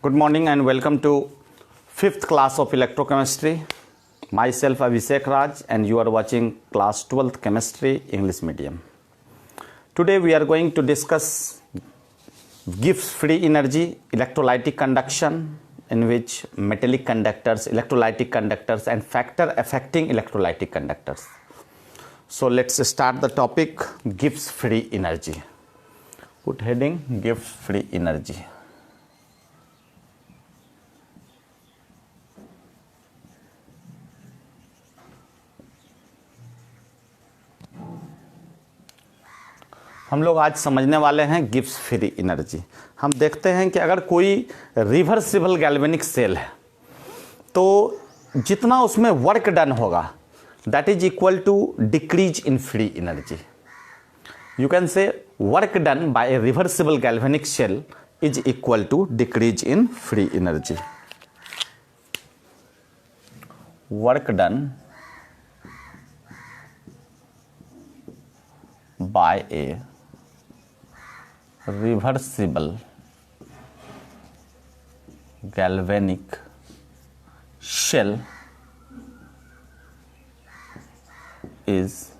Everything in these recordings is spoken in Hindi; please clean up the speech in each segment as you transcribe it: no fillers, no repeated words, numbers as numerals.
Good morning and welcome to 5th class of electrochemistry. Myself Abhishek Raj and you are watching class 12th chemistry English medium. Today we are going to discuss Gibbs free energy, electrolytic conduction, in which metallic conductors, electrolytic conductors and factor affecting electrolytic conductors. So let's start the topic Gibbs free energy. Put heading Gibbs free energy. हम लोग आज समझने वाले हैं गिब्स फ्री एनर्जी। हम देखते हैं कि अगर कोई रिवर्सिबल गैल्वेनिक सेल है तो जितना उसमें वर्क डन होगा that is equal to decrease in free energy. You can say work done by a reversible galvanic cell is equal to decrease in free energy. Work done by a reversible galvanic shell is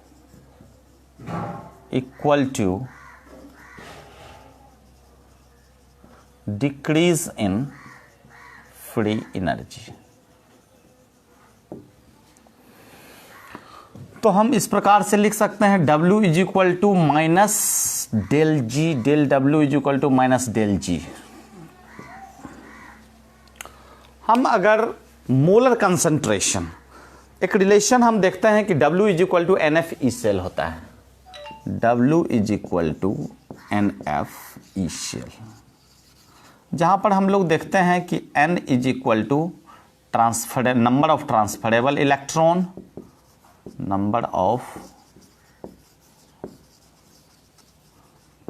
equal to decrease in free energy। तो हम इस प्रकार से लिख सकते हैं W is equal to minus del G, del W is equal to minus del G. हम अगर मोलर कंसंट्रेशन, एक रिलेशन हम देखते हैं कि W is equal to NF E cell होता है। W is equal to NF E cell, जहां पर हम लोग देखते हैं कि N is equal to transfer number of transferable electron, number of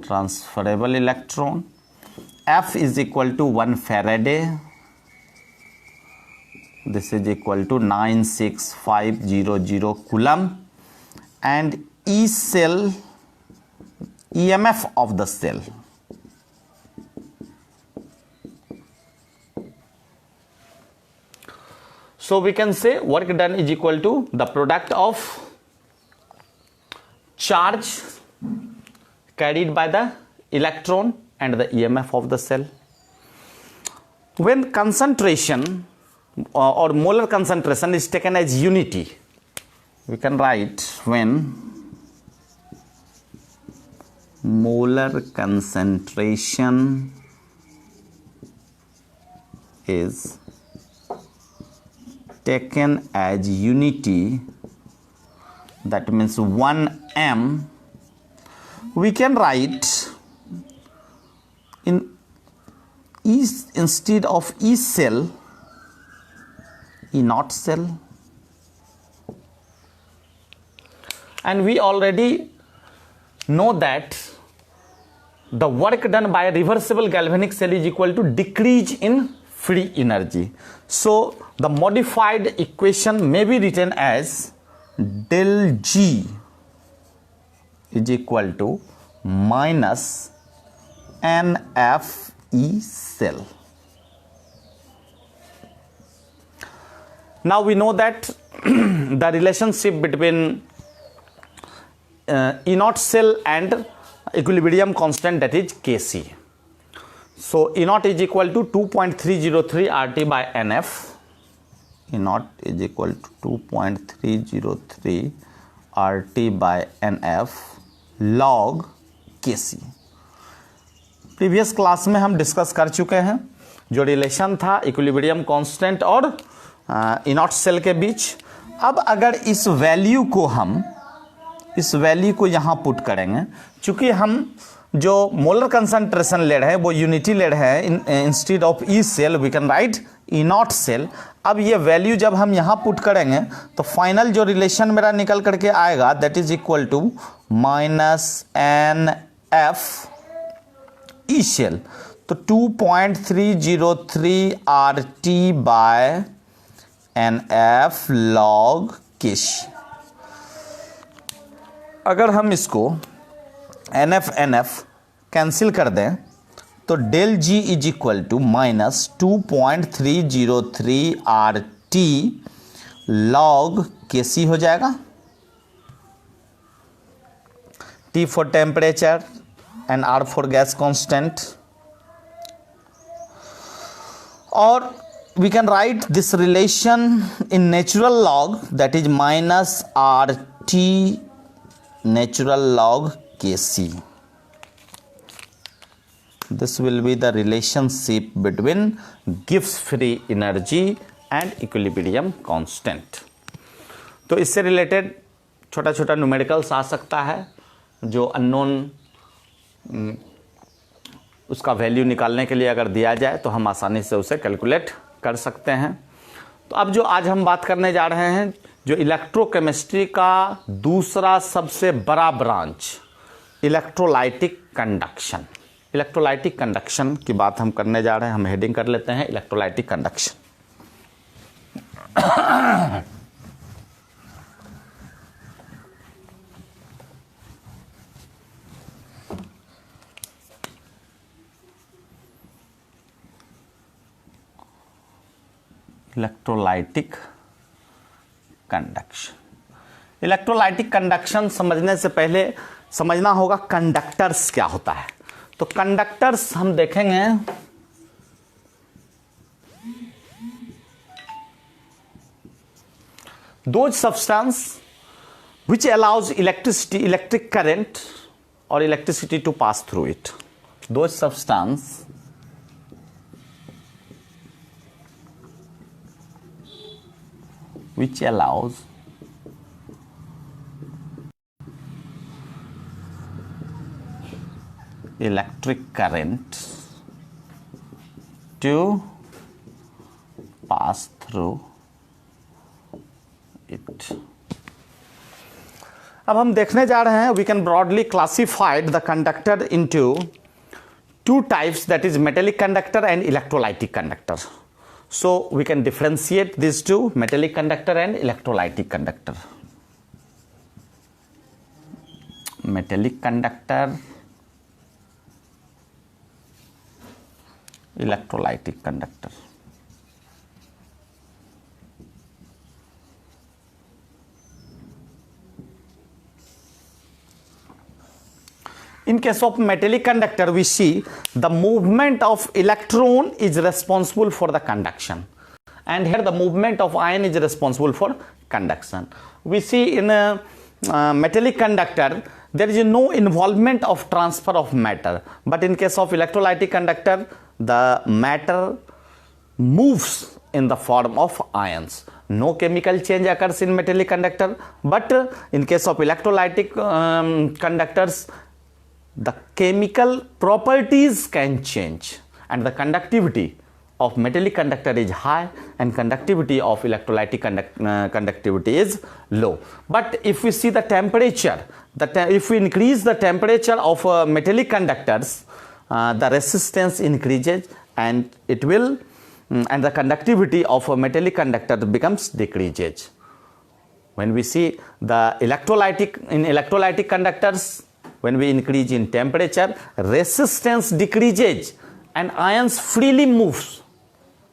transferable electron, F is equal to 1 Faraday, this is equal to 96500 Coulomb, and E cell EMF of the cell so we can say work done is equal to the product of charge carried by the electron and the EMF of the cell. When concentration or molar concentration is taken as unity, we can write when molar concentration is taken as unity, that means 1 m, we can write in E instead of E cell, E naught cell, and we already know that the work done by a reversible galvanic cell is equal to decrease in free energy. So the modified equation may be written as del G is equal to minus NF E cell. Now we know that the relationship between E naught cell and equilibrium constant, that is Kc. So E naught is equal to 2.303 RT by NF. E naught is equal to 2.303 RT by NF log Kc। Previous class में हम डिस्कस कर चुके हैं जो रिलेशन था इक्विलिब्रियम कांस्टेंट और ई नॉट सेल के बीच। अब अगर इस वैल्यू को यहाँ पुट करेंगे, चूंकि हम जो मोलर कंसंट्रेशन ले रहे हैं वो यूनिटी ले रहे हैं, instead of E cell we can write E naught cell. अब ये वैल्यू जब हम यहाँ पुट करेंगे तो फाइनल जो रिलेशन मेरा निकल करके आएगा that is equal to minus N F E cell. तो 2.303 R T by N F log KC. अगर हम इसको एन एफ कैंसिल कर दें तो del G is equal to -2.303 RT log Kc हो जाएगा। T for temperature and R for gas constant. और we can write this relation in natural log, that is -RT natural log Kc. This will be the relationship between Gibbs free energy and equilibrium constant. तो इससे रिलेटेड छोटा छोटा न्यूमेरिकल्स आ सकता है जो अननोन उसका वैल्यू निकालने के लिए अगर दिया जाए तो हम आसानी से उसे कैलकुलेट कर सकते हैं। तो अब जो आज हम बात करने जा रहे हैं, जो इलेक्ट्रोकेमिस्ट्री का दूसरा सबसे बड़ा branch electrolytic conduction. Electrolytic conduction की बात हम करने जा रहे हैं। हम हेडिंग कर लेते हैं electrolytic conduction. Electrolytic conduction. Electrolytic conduction समझने से पहले समझना होगा कंडक्टर्स क्या होता है। तो कंडक्टर्स हम देखेंगे those substance which allows electricity, electric current और electricity to pass through it. Those substance which allows electric current to pass through it. अब हम देखने जा रहे हैं, we can broadly classify the conductor into two types, that is metallic conductor and electrolytic conductor. So we can differentiate these two, metallic conductor and electrolytic conductor. Metallic conductor, electrolytic conductor. In case of metallic conductor, we see the movement of electron is responsible for the conduction, and here the movement of ion is responsible for conduction. We see in a metallic conductor there is no involvement of transfer of matter, but in case of electrolytic conductor the matter moves in the form of ions. No chemical change occurs in metallic conductor, but in case of electrolytic conductors the chemical properties can change, and the conductivity of metallic conductor is high and conductivity of electrolytic conductivity is low. But if we see the temperature, if we increase the temperature of metallic conductors, the resistance increases and it will and the conductivity of a metallic conductor becomes decreases. When we see the electrolytic conductors, when we increase in temperature, resistance decreases and ions freely moves,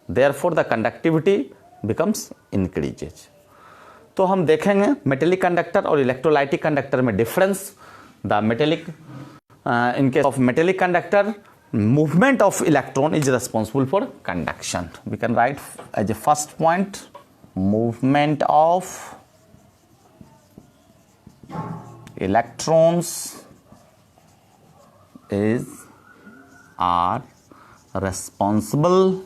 therefore the conductivity becomes increases. तो हम देखेंगे मेटेलिक कंडक्टर और इलेक्ट्रोलाइटिक कंडक्टर में difference. The metallic in case of metallic conductor, movement of electron is responsible for conduction. We can write as a first point, movement of electrons are responsible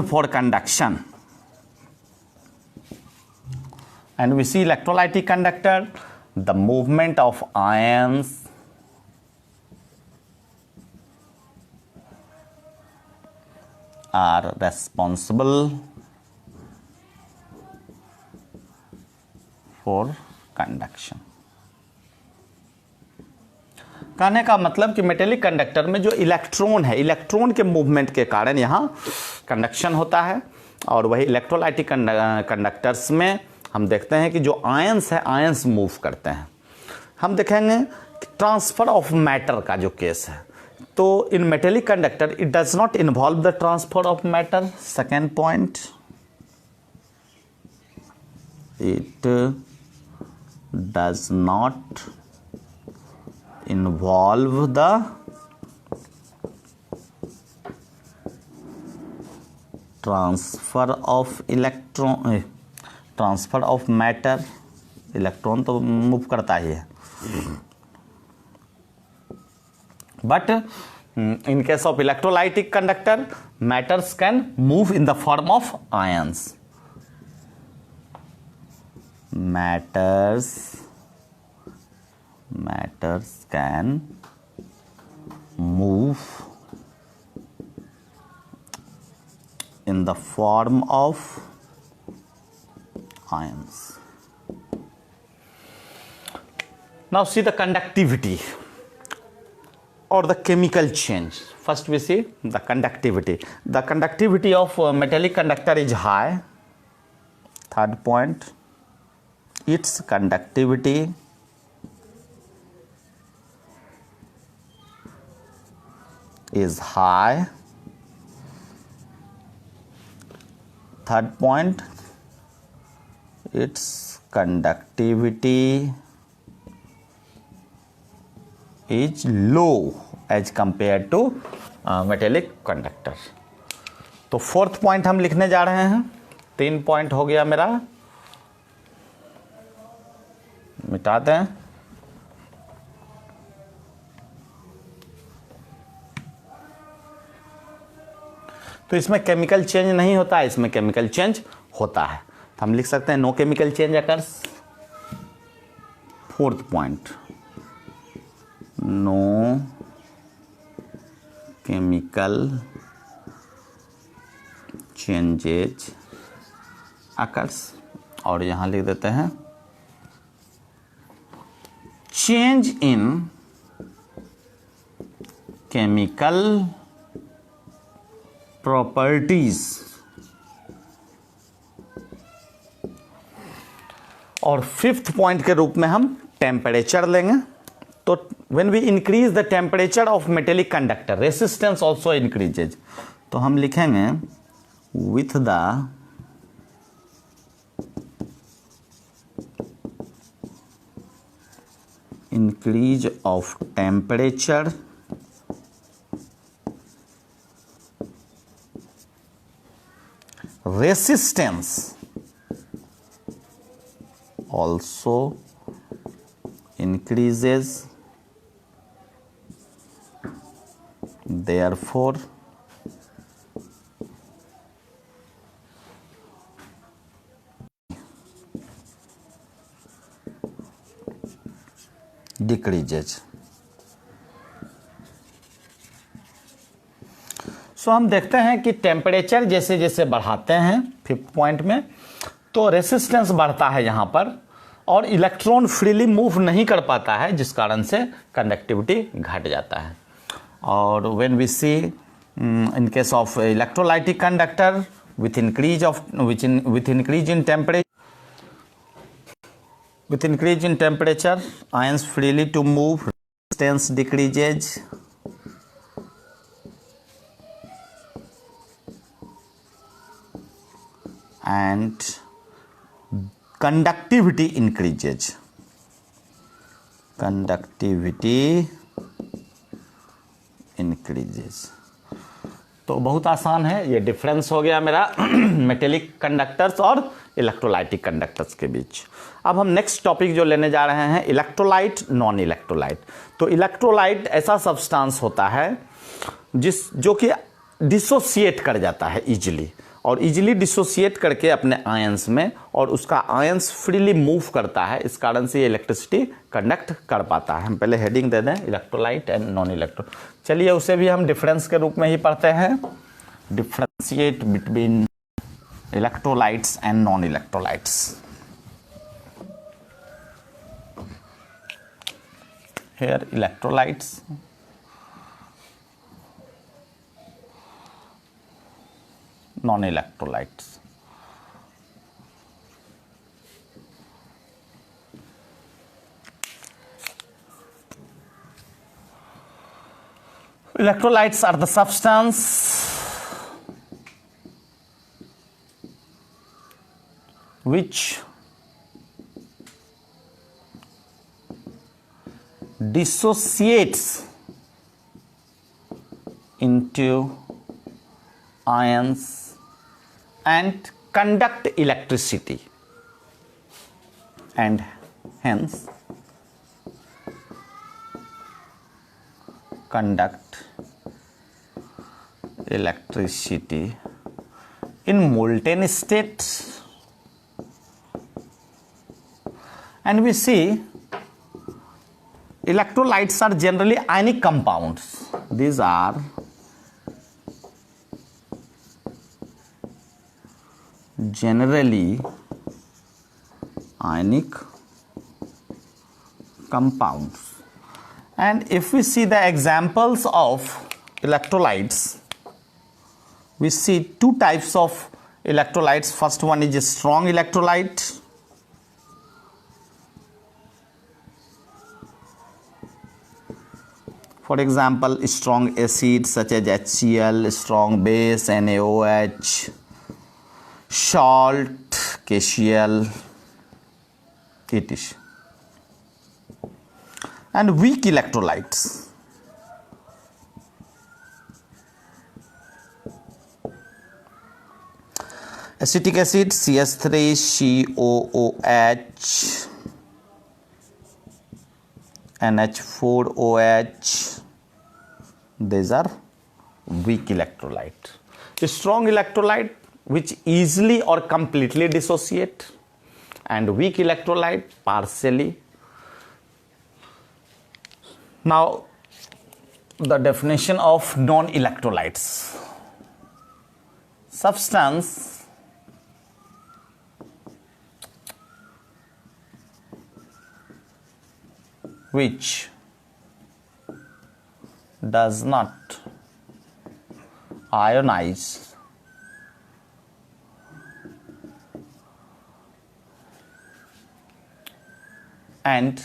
for conduction. And we see electrolytic conductor, the movement of ions are responsible for conduction. कहने का मतलब कि मेटेलिक कंडक्टर में जो इलेक्ट्रॉन है, इलेक्ट्रॉन के मूवमेंट के कारण यहाँ कंडक्शन होता है, और वही इलेक्ट्रोलाइटिक कंडक्टर्स में हम देखते हैं कि जो आयंस है, आयंस मूव करते हैं। हम देखेंगे ट्रांसफर ऑफ मैटर का जो केस है, तो इन metallic conductor it does not involve the transfer of matter. Second point, it does not involve the transfer of electron, transfer of matter. Electron तो मूव करता ही है, but in case of electrolytic conductor, matters can move in the form of ions. Matters can move in the form of ions. Now see the conductivity or the chemical change. First we see the conductivity. The conductivity of metallic conductor is high. Third point, its conductivity is high. Third point, its conductivity is low as compared to metallic conductor. तो फोर्थ पॉइंट हम लिखने जा रहे हैं. 3 पॉइंट हो गया मेरा, मिटा दें. तो इसमें केमिकल चेंज नहीं होता है, इसमें केमिकल चेंज होता है. तो हम लिख सकते हैं no chemical change occurs. Fourth point, no chemical changes occurs. और यहां लिख देते हैं चेंज इन केमिकल प्रॉपर्टीज. और फिफ्थ पॉइंट के रूप में हम टेम्परेचर लेंगे. तो when we increase the temperature of metallic conductor, resistance also increases. तो हम लिखेंगे with the increase of temperature resistance also increases, therefore decreases. So हम देखते हैं कि टेम्परेचर जैसे जैसे बढ़ाते हैं फिफ्थ पॉइंट में, तो रेसिस्टेंस बढ़ता है यहाँ पर, और इलेक्ट्रॉन फ्रीली मूव नहीं कर पाता है, जिस कारण से कंडक्टिविटी घट जाता है. और when we see in case of electrolytic conductor with increase in temperature, with increase in temperature, ions freely to move, resistance decreases, and conductivity increases. Conductivity increases. तो बहुत आसान है, ये डिफरेंस हो गया मेरा मेटेलिक कंडक्टर्स और इलेक्ट्रोलाइटिक कंडक्टर्स के बीच. अब हम नेक्स्ट टॉपिक जो लेने जा रहे हैं, इलेक्ट्रोलाइट, नॉन इलेक्ट्रोलाइट. तो इलेक्ट्रोलाइट ऐसा सब्सटेंस होता है जो कि डिसोसिएट कर जाता है इजीली, और इजीली डिसोसिएट करके अपने आयंस में, और उसका आयंस फ्रीली मूव करता है, इस कारण से ये इलेक्ट्रिसिटी कंडक्ट कर पाता है. हम पहले हेडिंग दे दें, इलेक्ट्रोलाइट एंड नॉन इलेक्ट्रो. चलिए उसे भी हम डिफरेंस के रूप में ही पढ़ते हैं. Differentiate between electrolytes and non electrolytes. Here electrolytes, non-electrolytes. Electrolytes are the substance which dissociates into ions and conduct electricity, and hence conduct electricity in molten state. And we see electrolytes are generally ionic compounds. These are generally ionic compounds. And if we see the examples of electrolytes, we see two types of electrolytes. First one is a strong electrolyte, for example strong acids such as HCl, strong base NaOH, salt KCl, etc. And weak electrolytes, acetic acid CH3COOH, NH4OH, these are weak electrolyte. A strong electrolyte which easily or completely dissociate, and weak electrolyte partially. Now the definition of non-electrolytes: substance which does not ionize and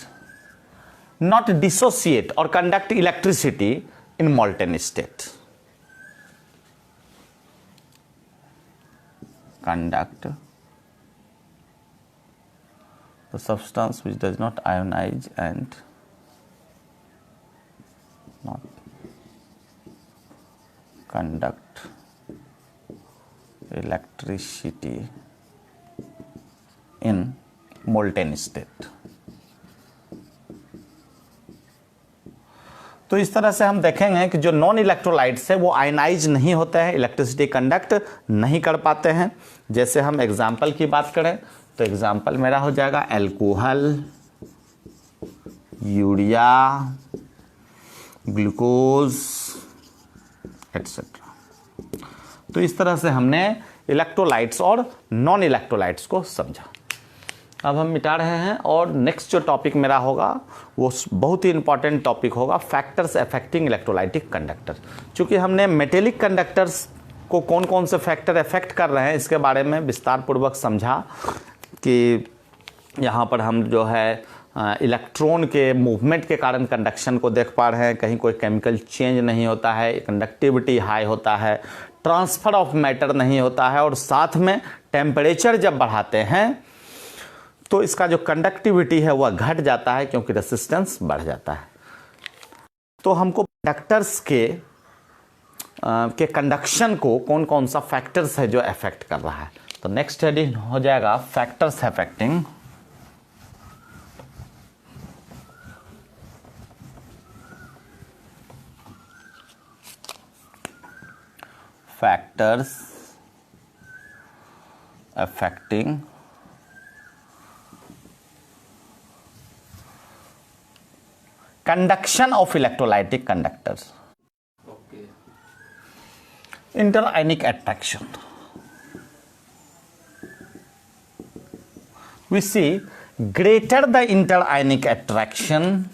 not dissociate or conduct electricity in molten state. Conduct the substance which does not ionize and not conduct electricity in molten state. तो इस तरह से हम देखेंगे कि जो नॉन इलेक्ट्रोलाइट्स है वो आयनाइज नहीं होते हैं, इलेक्ट्रिसिटी कंडक्ट नहीं कर पाते हैं. जैसे हम एग्जाम्पल की बात करें तो एग्जाम्पल मेरा हो जाएगा अल्कोहल, यूरिया, ग्लूकोज एटसेट्रा. तो इस तरह से हमने इलेक्ट्रोलाइट्स और नॉन इलेक्ट्रोलाइट्स को समझा. अब हम मिटा रहे हैं और नेक्स्ट जो टॉपिक मेरा होगा वो बहुत ही इंपॉर्टेंट टॉपिक होगा, फैक्टर्स अफेक्टिंग इलेक्ट्रोलाइटिक कंडक्टर. चूंकि हमने मेटेलिक कंडक्टर्स को कौन कौन से फैक्टर अफेक्ट कर रहे हैं इसके बारे में विस्तार पूर्वक समझा कि यहाँ पर हम जो है इलेक्ट्रॉन के मूवमेंट के कारण कंडक्शन को देख पा रहे हैं, कहीं कोई केमिकल चेंज नहीं होता है, कंडक्टिविटी हाई होता है, ट्रांसफर ऑफ मैटर नहीं होता है, और साथ में टेम्परेचर जब बढ़ाते हैं तो इसका जो कंडक्टिविटी है वह घट जाता है क्योंकि रेसिस्टेंस बढ़ जाता है. तो हमको कंडक्टर्स के कंडक्शन को कौन कौन सा फैक्टर्स है जो अफेक्ट कर रहा है. तो नेक्स्ट स्टडी हो जाएगा factors affecting conduction of electrolytic conductors. Okay. Interionic attraction. We see greater the interionic attraction,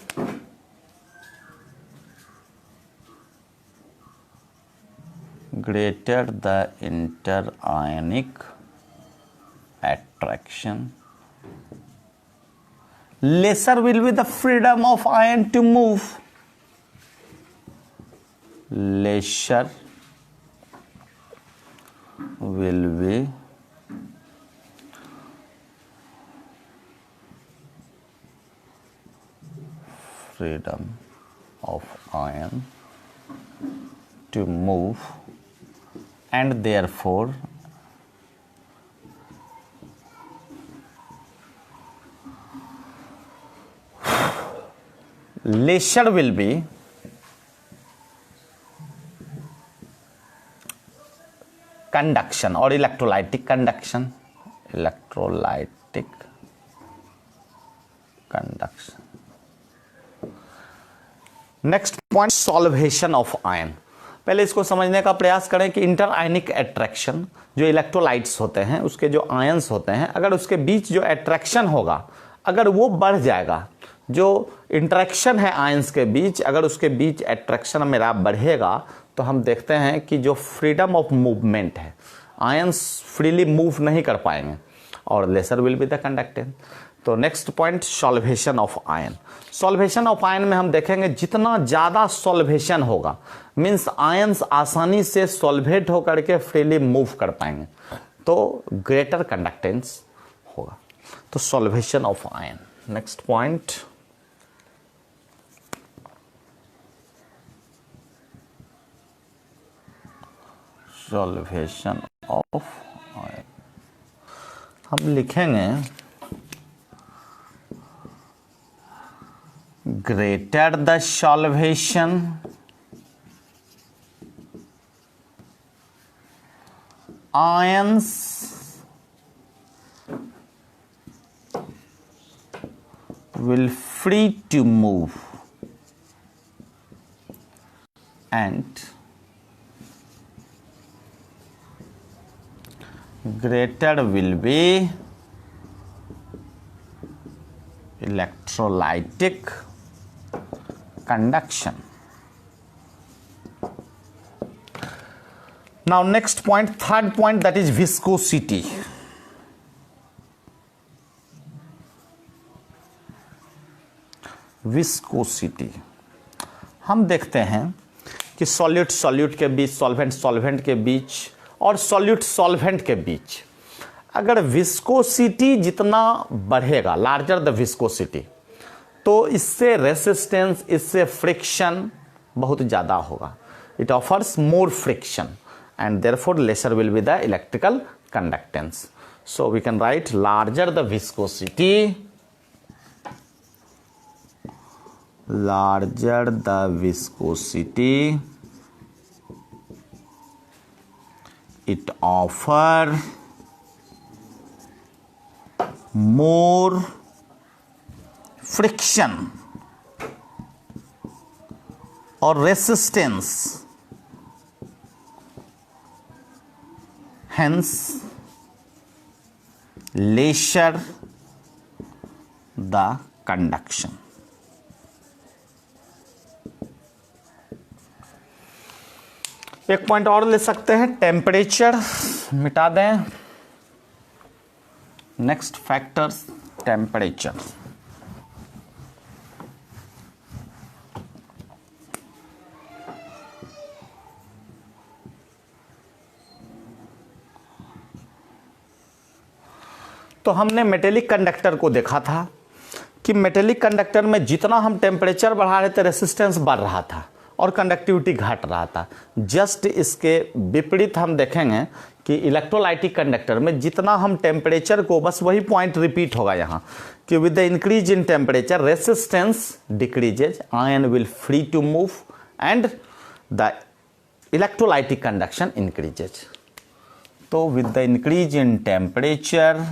lesser will be the freedom of ion to move. Lesser will be freedom of ion to move, and therefore leisure will be conduction or electrolytic conduction. Next point, solvation of ion. पहले इसको समझने का प्रयास करें कि इंटर आयनिक अट्रैक्शन, जो इलेक्ट्रोलाइट्स होते हैं उसके जो आयंस होते हैं, अगर उसके बीच जो अट्रैक्शन होगा अगर वो बढ़ जाएगा, जो इंटरेक्शन है आयंस के बीच, अगर उसके बीच अट्रैक्शन मेरा बढ़ेगा तो हम देखते हैं कि जो फ्रीडम ऑफ मूवमेंट है, आयंस फ्रीली मूव नहीं कर पाएंगे और lesser will be the conductance. तो next point, solvation of ion. Solvation of ion में हम देखेंगे जितना ज़्यादा सॉल्वेशन होगा मीन्स आयंस आसानी से सॉल्वेट होकर के फ्रीली मूव कर पाएंगे तो ग्रेटर कंडक्टेंस होगा। तो solvation of ion. Next point, solvation of ion हम लिखेंगे greater the solvation, ions will free to move and greater will be electrolytic conduction. Now next point, third point, that is viscosity. Viscosity हम देखते हैं कि सॉल्यूट सॉल्यूट के बीच, सॉल्वेंट सॉल्वेंट के बीच और सॉल्यूट सॉल्वेंट के बीच अगर विस्कोसिटी जितना बढ़ेगा, लार्जर द विस्कोसिटी, तो इससे रेसिस्टेंस, इससे फ्रिक्शन बहुत ज़्यादा होगा। It offers more friction and therefore lesser will be the electrical conductance. So we can write larger the viscosity, larger the viscosity, it offer more friction or resistance, hence leisure the conduction. एक पॉइंट और ले सकते हैं, टेम्परेचर मिटा दें। Next factors, temperature. तो हमने मेटेलिक कंडक्टर को देखा था कि मेटेलिक कंडक्टर में जितना हम टेम्परेचर बढ़ा रहे थे रेसिस्टेंस बढ़ रहा था और कंडक्टिविटी घट रहा था। जस्ट इसके विपरीत हम देखेंगे कि इलेक्ट्रोलाइटिक कंडक्टर में जितना हम टेम्परेचर को, बस वही पॉइंट रिपीट होगा यहाँ कि with the increase in temperature resistance decreases, ion will free to move and the electrolytic conduction increases. तो with the increase in temperature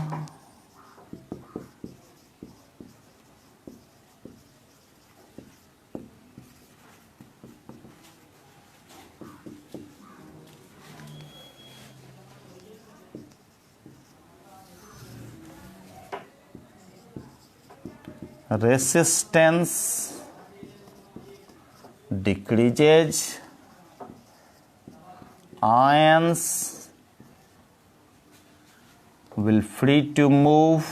resistance decreases, ions will free to move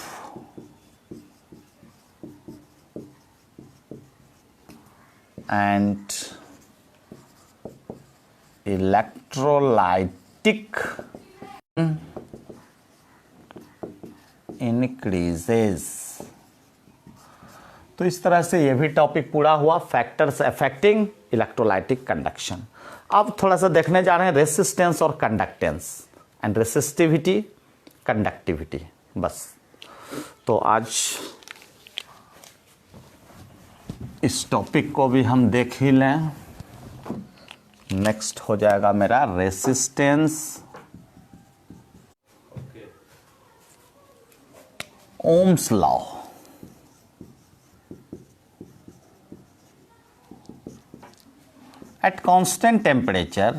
and electrolytic increases. तो इस तरह से यह भी टॉपिक पूरा हुआ, फैक्टर्स अफेक्टिंग इलेक्ट्रोलाइटिक कंडक्शन। अब थोड़ा सा देखने जा रहे हैं रेसिस्टेंस और कंडक्टेंस एंड रेसिस्टिविटी, कंडक्टिविटी। बस तो आज इस टॉपिक को भी हम देख ही लें। नेक्स्ट हो जाएगा मेरा resistance, Ohm's law. At constant temperature,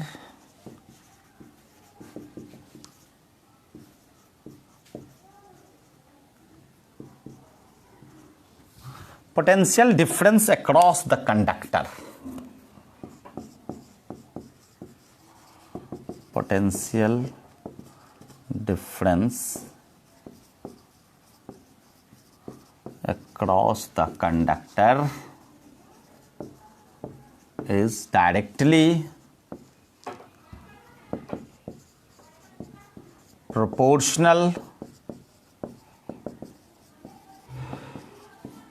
potential difference across the conductor, potential difference across the conductor is directly proportional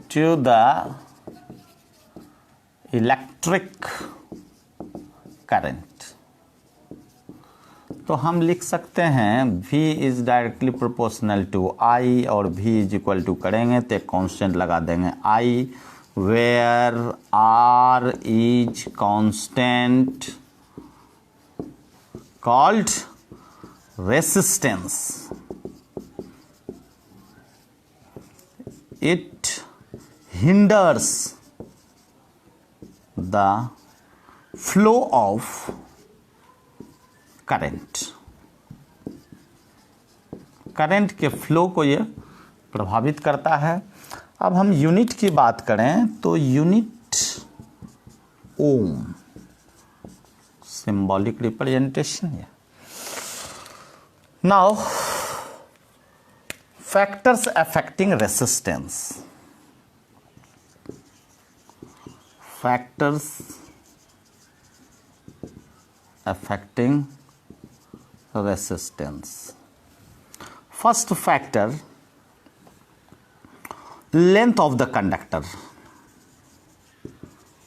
to the electric current। तो हम लिख सकते हैं V is directly proportional to I, और V इज इक्वल टू करेंगे तो एक कांस्टेंट लगा देंगे I, where R is constant called resistance. It hinders the flow of current. Current के फ्लो को ये प्रभावित करता है। अब हम यूनिट की बात करें तो यूनिट ओम, सिंबॉलिक रिप्रेजेंटेशन है। Now factors affecting resistance, factors affecting resistance. First factor, length of the conductor,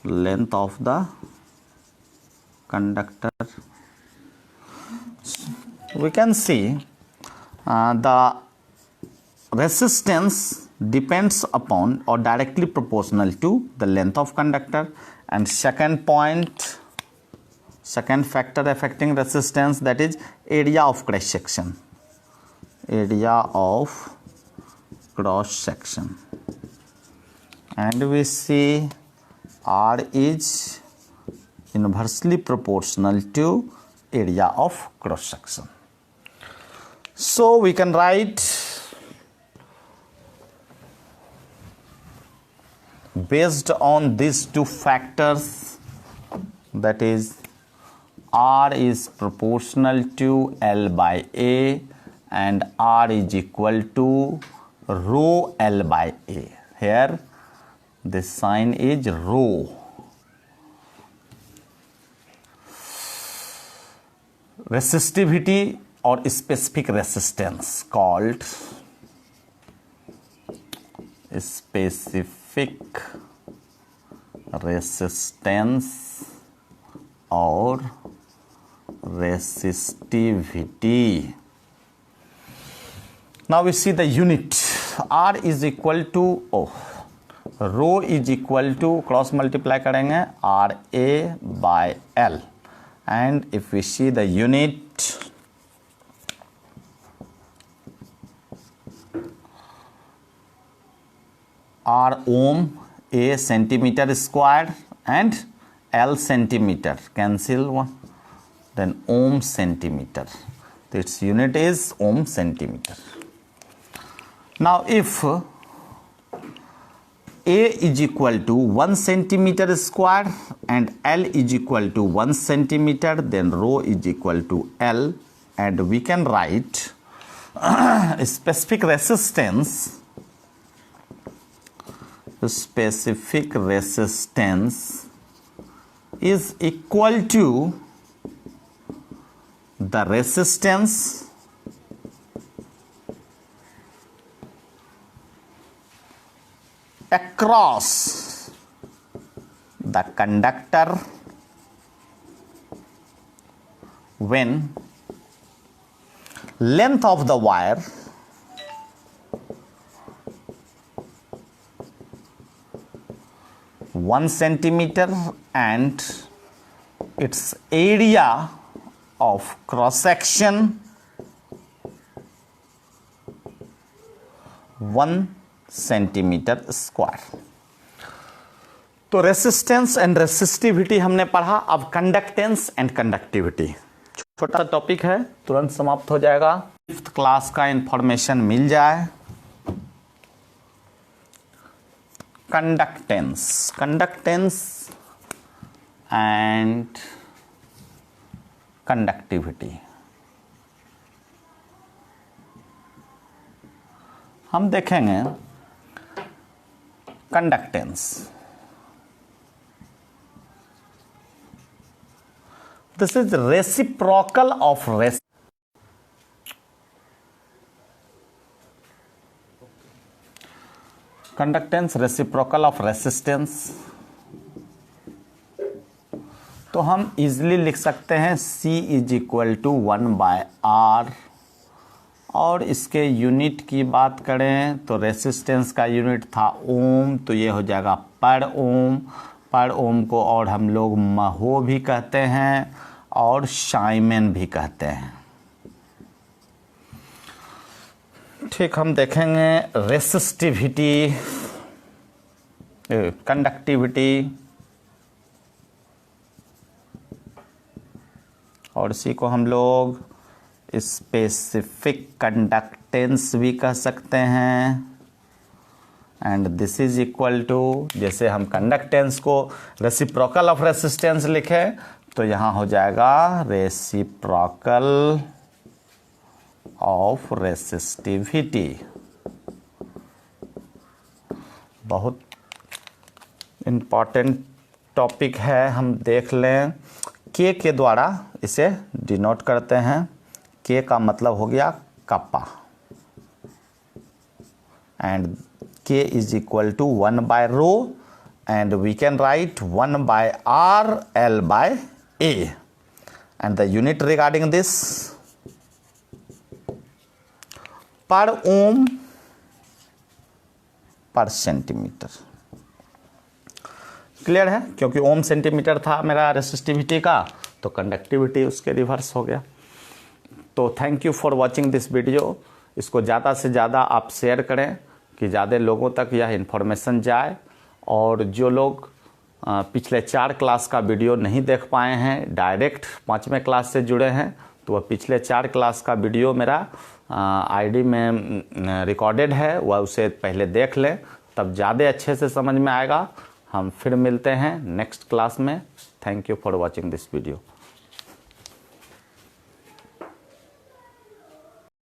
length of the conductor. We can see the resistance depends upon or directly proportional to the length of conductor. And second point, second factor affecting resistance, that is area of cross section, area of cross section. And we see R is inversely proportional to area of cross section. So we can write based on these two factors, that is R is proportional to L by A and R is equal to rho L by A. Here this sign is rho. Resistivity or specific resistance called specific resistance or resistivity. Now we see the unit. R is equal to rho is equal to cross multiply करेंगे RA by L, and if we see the unit, R ohm, A centimeter square and L centimeter, cancel one, then ohm centimeter. So its unit is ohm centimeter. Now if A is equal to 1 centimeter square and L is equal to 1 centimeter, then rho is equal to L, and we can write specific resistance is equal to the resistance across the conductor when length of the wire one centimeter and its area of cross section 1 centimetre square. तो रेसिस्टेंस एंड रेसिस्टिविटी हमने पढ़ा। अब कंडक्टेंस एंड कंडक्टिविटी छोटा टॉपिक है, तुरंत समाप्त हो जाएगा। 5th क्लास का इंफॉर्मेशन मिल जाए। कंडक्टेंस एंड कंडक्टिविटी हम देखेंगे। Conductance, this is reciprocal of conductance reciprocal of resistance. तो हम इजिली लिख सकते हैं C is equal to 1/R, और इसके यूनिट की बात करें तो रेसिस्टेंस का यूनिट था ओम, तो ये हो जाएगा पर ओम। पर ओम को और हम लोग महो भी कहते हैं और शाइमेन भी कहते हैं। ठीक, हम देखेंगे रेसिस्टिविटी, कंडक्टिविटी, और इसी को हम लोग स्पेसिफिक कंडक्टेंस भी कह सकते हैं। And this is equal to, जैसे हम कंडक्टेंस को रेसिप्रोकल ऑफ रेसिस्टेंस लिखें तो यहाँ हो जाएगा रेसिप्रोकल ऑफ रेसिस्टिविटी। बहुत इम्पॉर्टेंट टॉपिक है, हम देख लें। के द्वारा इसे डिनोट करते हैं। के का मतलब हो गया kappa, and K is equal to 1/ρ, and we can write 1/R/L/A, and the unit regarding this per ohm पर सेंटीमीटर। क्लियर है? क्योंकि ओम सेंटीमीटर था मेरा रेसिस्टिविटी का, तो कंडक्टिविटी उसके रिवर्स हो गया। तो thank you for watching this video. इसको ज़्यादा से ज़्यादा आप शेयर करें कि ज़्यादा लोगों तक यह इन्फॉर्मेशन जाए। और जो लोग पिछले 4 क्लास का वीडियो नहीं देख पाए हैं, डायरेक्ट 5वें क्लास से जुड़े हैं, तो वह पिछले 4 क्लास का वीडियो मेरा आईडी में रिकॉर्डेड है, वह उसे पहले देख लें, तब ज़्यादा अच्छे से समझ में आएगा। हम फिर मिलते हैं नेक्स्ट क्लास में। Thank you for watching this video.